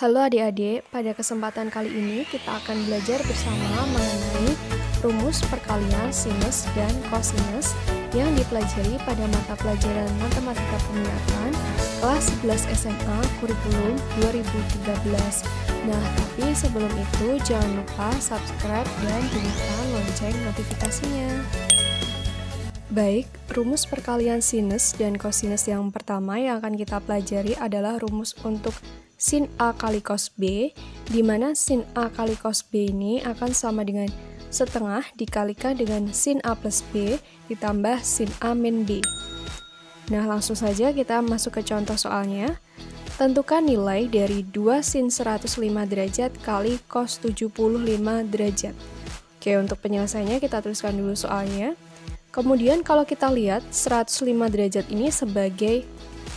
Halo adik-adik, pada kesempatan kali ini kita akan belajar bersama mengenai rumus perkalian sinus dan kosinus yang dipelajari pada mata pelajaran Matematika Peminatan kelas 11 SMA kurikulum 2013. Nah, tapi sebelum itu jangan lupa subscribe dan bunyikan lonceng notifikasinya. Baik, rumus perkalian sinus dan kosinus yang pertama yang akan kita pelajari adalah rumus untuk sin A kali cos B, di mana sin A kali cos B ini akan sama dengan setengah dikalikan dengan sin A plus B ditambah sin A min B. Nah, langsung saja kita masuk ke contoh soalnya. Tentukan nilai dari 2 sin 105 derajat kali cos 75 derajat. Oke, untuk penyelesaiannya kita tuliskan dulu soalnya. Kemudian kalau kita lihat 105 derajat ini sebagai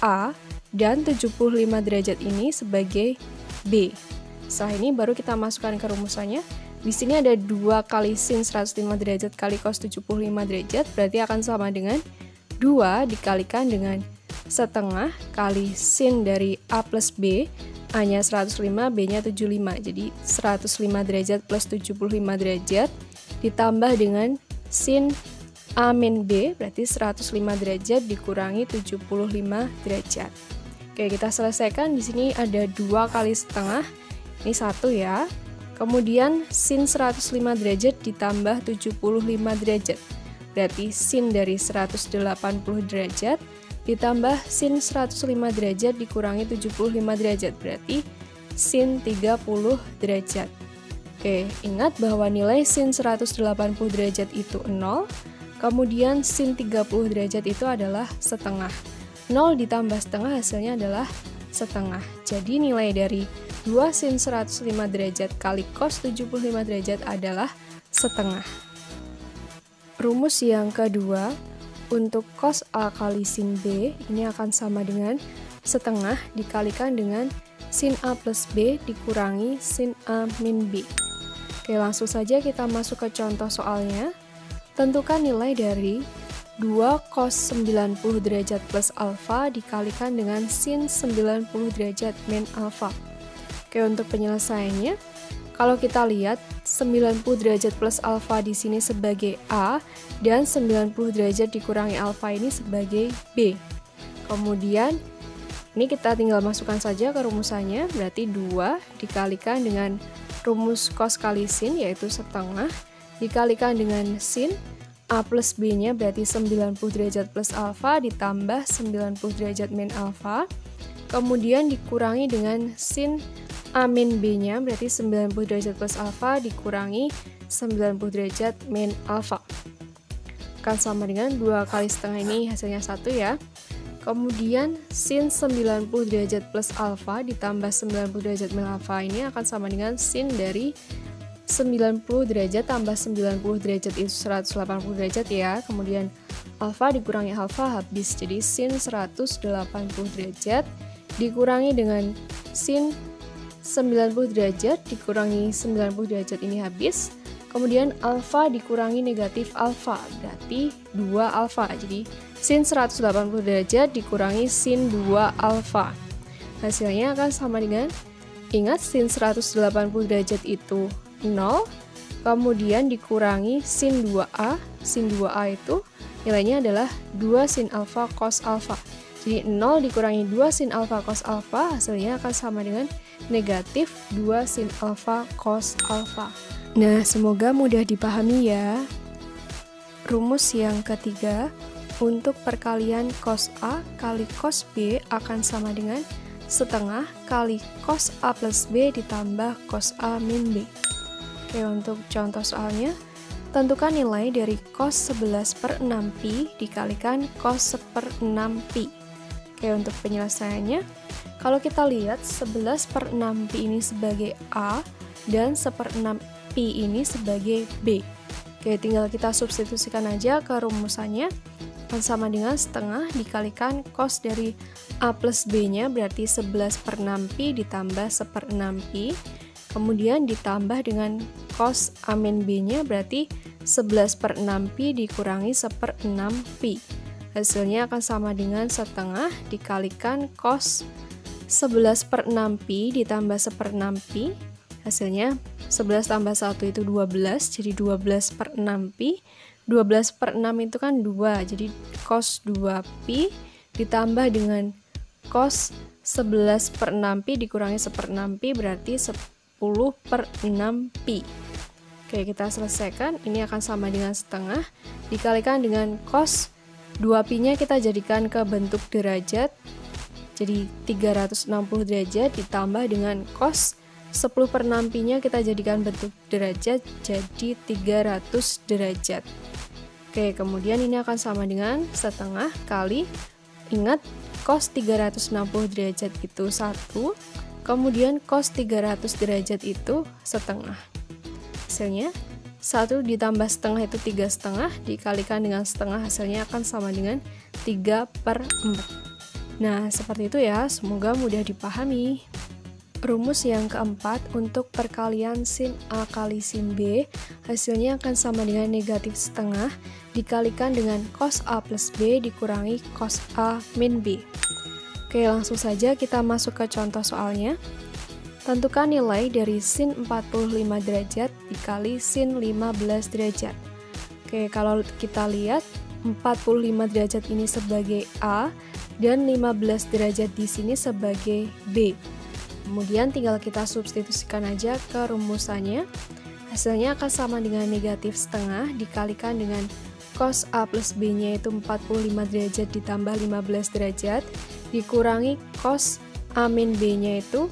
A, dan 75 derajat ini sebagai B. Setelah ini baru kita masukkan ke rumusannya. Di sini ada 2 kali sin 105 derajat kali cos 75 derajat, berarti akan sama dengan 2 dikalikan dengan setengah kali sin dari A plus B, A-nya 105, B-nya 75. Jadi 105 derajat plus 75 derajat ditambah dengan sin A min B, berarti 105 derajat dikurangi 75 derajat. Oke, kita selesaikan. Di sini ada 2 kali setengah. Ini 1 ya. Kemudian sin 105 derajat ditambah 75 derajat. Berarti sin dari 180 derajat ditambah sin 105 derajat dikurangi 75 derajat. Berarti sin 30 derajat. Oke, ingat bahwa nilai sin 180 derajat itu 0. Kemudian sin 30 derajat itu adalah setengah. 0 ditambah setengah hasilnya adalah setengah. Jadi nilai dari 2 sin 105 derajat kali cos 75 derajat adalah setengah. Rumus yang kedua, untuk cos A kali sin B, ini akan sama dengan setengah dikalikan dengan sin A plus B dikurangi sin A min B. Oke, langsung saja kita masuk ke contoh soalnya. Tentukan nilai dari 2 cos 90 derajat plus alfa dikalikan dengan sin 90 derajat min alfa. Oke, untuk penyelesaiannya, kalau kita lihat 90 derajat plus alfa di sini sebagai A dan 90 derajat dikurangi alfa ini sebagai B. Kemudian ini kita tinggal masukkan saja ke rumusannya, berarti 2 dikalikan dengan rumus cos kali sin yaitu setengah dikalikan dengan sin A plus B-nya berarti 90 derajat plus alfa ditambah 90 derajat min alfa. Kemudian dikurangi dengan sin A min B-nya berarti 90 derajat plus alfa dikurangi 90 derajat min alfa. Akan sama dengan 2 kali setengah ini hasilnya 1 ya. Kemudian sin 90 derajat plus alfa ditambah 90 derajat min alfa ini akan sama dengan sin dari 90 derajat tambah 90 derajat itu 180 derajat ya. Kemudian alfa dikurangi alfa habis, jadi sin 180 derajat dikurangi dengan sin 90 derajat dikurangi 90 derajat ini habis. Kemudian alfa dikurangi negatif alfa, berarti 2 alfa. Jadi sin 180 derajat dikurangi sin 2 alfa. Hasilnya akan sama dengan, ingat sin 180 derajat itu 0, kemudian dikurangi sin 2A. Sin 2A itu nilainya adalah 2 sin alfa cos alfa. Jadi 0 dikurangi 2 sin alfa cos alfa hasilnya akan sama dengan negatif 2 sin alfa cos alfa. Nah, semoga mudah dipahami ya. Rumus yang ketiga, untuk perkalian cos A kali cos B akan sama dengan setengah kali cos A plus B ditambah cos A min B. Oke, untuk contoh soalnya, tentukan nilai dari cos 11 per 6pi dikalikan cos 1 per 6pi. Oke, untuk penyelesaiannya, kalau kita lihat 11 per 6pi ini sebagai A dan 1 per 6pi ini sebagai B. Oke, tinggal kita substitusikan aja ke rumusannya. Akan sama dengan setengah dikalikan cos dari A plus B-nya berarti 11 per 6pi ditambah 1 per 6pi. Kemudian ditambah dengan cos A min B-nya berarti 11 per 6pi dikurangi 1 per 6pi. Hasilnya akan sama dengan setengah dikalikan cos 11/6pi ditambah 1/6pi, hasilnya 11 tambah 1 itu 12, jadi 12/6pi. 12/6 itu kan 2, jadi cos 2pi ditambah dengan cos 11/6pi dikurangi 1/6pi berarti 10/6pi. Oke, kita selesaikan. Ini akan sama dengan setengah dikalikan dengan cos 2pi nya kita jadikan ke bentuk derajat, jadi 360 derajat ditambah dengan cos 10/6pi nya kita jadikan bentuk derajat, jadi 300 derajat. Oke, kemudian ini akan sama dengan setengah kali, ingat cos 360 derajat itu 1, kemudian cos 300 derajat itu setengah. Hasilnya 1 ditambah setengah itu 3/2, dikalikan dengan setengah hasilnya akan sama dengan 3/4. Nah, seperti itu ya, semoga mudah dipahami. Rumus yang keempat untuk perkalian sin A kali sin B, hasilnya akan sama dengan negatif setengah dikalikan dengan cos A plus B dikurangi cos A min B. Oke, langsung saja kita masuk ke contoh soalnya. Tentukan nilai dari sin 45 derajat dikali sin 15 derajat. Oke, kalau kita lihat 45 derajat ini sebagai A dan 15 derajat di sini sebagai B. Kemudian tinggal kita substitusikan aja ke rumusannya. Hasilnya akan sama dengan negatif setengah dikalikan dengan cos A plus B nya itu 45 derajat ditambah 15 derajat dikurangi cos A min B nya itu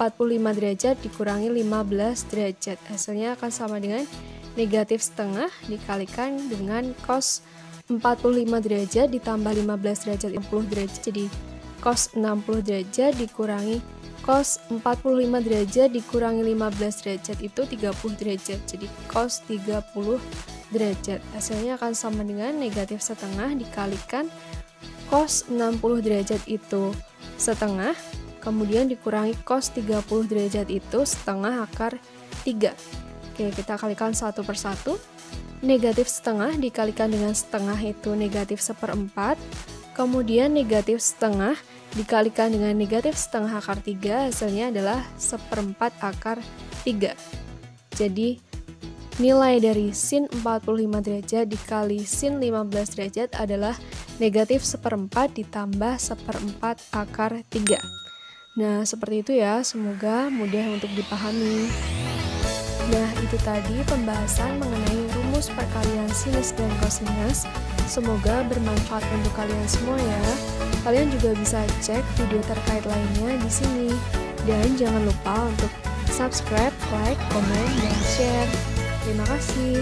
45 derajat dikurangi 15 derajat. Hasilnya akan sama dengan negatif setengah dikalikan dengan cos 45 derajat ditambah 15 derajat 60 derajat, jadi cos 60 derajat dikurangi cos 45 derajat dikurangi 15 derajat itu 30 derajat, jadi cos 30 derajat. Hasilnya akan sama dengan negatif setengah dikalikan cos 60 derajat itu setengah, kemudian dikurangi cos 30 derajat itu setengah akar 3. Oke, kita kalikan satu per satu. Negatif setengah dikalikan dengan setengah itu negatif 1/4, kemudian negatif setengah dikalikan dengan negatif setengah akar 3, hasilnya adalah 1/4 akar 3. Jadi nilai dari sin 45 derajat dikali sin 15 derajat adalah negatif 1/4 ditambah 1/4 akar 3. Nah, seperti itu ya, semoga mudah untuk dipahami. Nah, itu tadi pembahasan mengenai rumus perkalian sinus dan kosinus. Semoga bermanfaat untuk kalian semua ya. Kalian juga bisa cek video terkait lainnya di sini. Dan jangan lupa untuk subscribe, like, komen, dan share. Terima kasih.